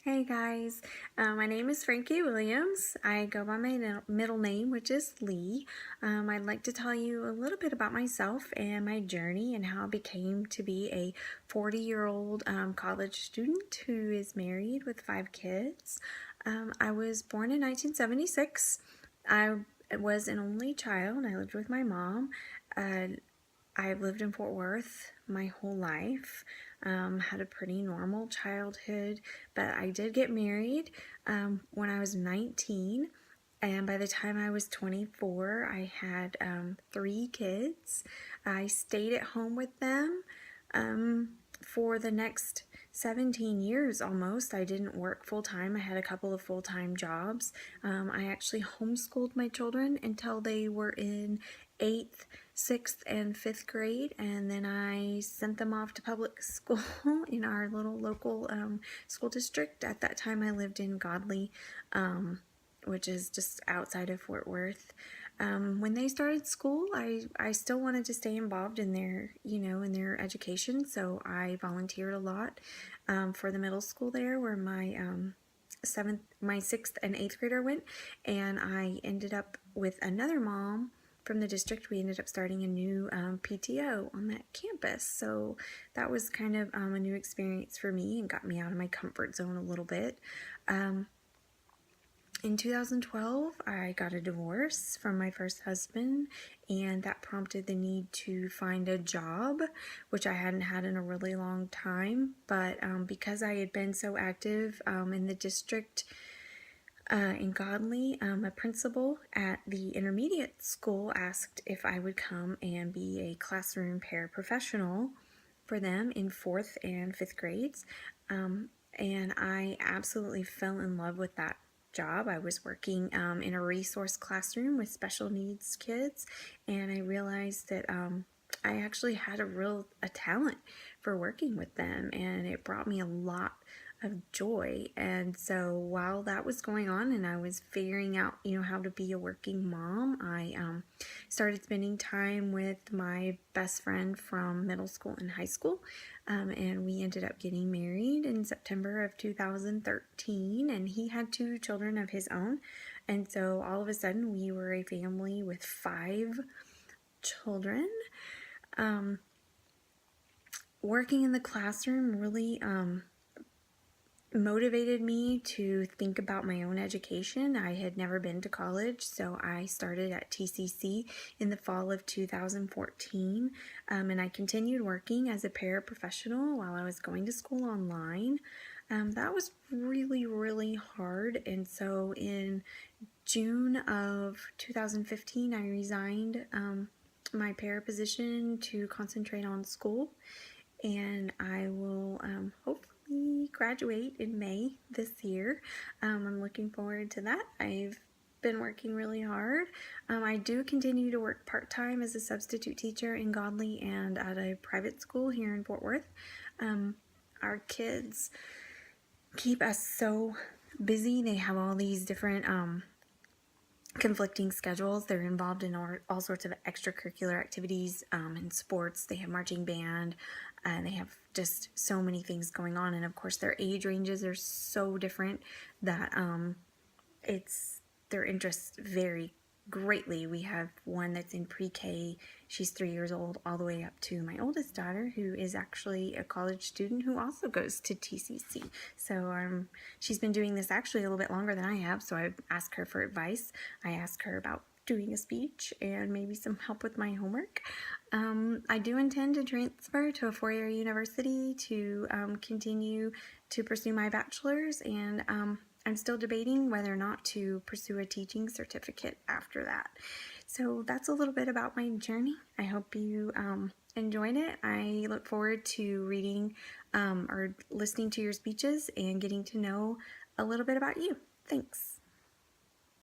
Hey guys, my name is Frankie Williams. I go by my middle name, which is Lee. I'd like to tell you a little bit about myself and my journey and how I became to be a 40-year-old college student who is married with 5 kids. I was born in 1976. I was an only child. I lived with my mom. I've lived in Fort Worth my whole life, had a pretty normal childhood, but I did get married when I was 19, and by the time I was 24, I had 3 kids. I stayed at home with them for the next 17 years almost. I didn't work full-time. I had a couple of full-time jobs. I actually homeschooled my children until they were in 8th, 6th, and 5th grade, and then I sent them off to public school in our little local school district. At that time I lived in Godley, which is just outside of Fort Worth. When they started school, I still wanted to stay involved in their, in their education, so I volunteered a lot for the middle school there where my 6th and 8th grader went, and I ended up with another mom from the district. We ended up starting a new PTO on that campus, so that was kind of a new experience for me and got me out of my comfort zone a little bit. In 2012, I got a divorce from my first husband, and that prompted the need to find a job, which I hadn't had in a really long time. But because I had been so active in the district in Godley, a principal at the intermediate school asked if I would come and be a classroom paraprofessional for them in 4th and 5th grades. And I absolutely fell in love with that job. I was working in a resource classroom with special needs kids, and I realized that I actually had a talent for working with them, and it brought me a lot of joy. And so while that was going on and I was figuring out how to be a working mom, I started spending time with my best friend from middle school and high school, and we ended up getting married in September of 2013, and he had 2 children of his own, and so all of a sudden we were a family with 5 children. Working in the classroom really motivated me to think about my own education. I had never been to college, so I started at TCC in the fall of 2014, and I continued working as a paraprofessional while I was going to school online. That was really, really hard, and so in June of 2015, I resigned my para position to concentrate on school, and I will hopefully graduate in May this year. I'm looking forward to that. I've been working really hard. I do continue to work part-time as a substitute teacher in Godley and at a private school here in Fort Worth. Our kids keep us so busy. They have all these different conflicting schedules. They're involved in all sorts of extracurricular activities in sports. They have marching band, and they have just so many things going on. And of course, their age ranges are so different that their interests vary greatly. We have one that's in pre-K. She's 3 years old, all the way up to my oldest daughter, who is actually a college student who also goes to TCC. So she's been doing this actually a little bit longer than I have, so I asked her for advice. I asked her about doing a speech and maybe some help with my homework. I do intend to transfer to a 4-year university to continue to pursue my bachelor's, and I'm still debating whether or not to pursue a teaching certificate after that. So that's a little bit about my journey. I hope you enjoyed it. I look forward to reading or listening to your speeches and getting to know a little bit about you. Thanks.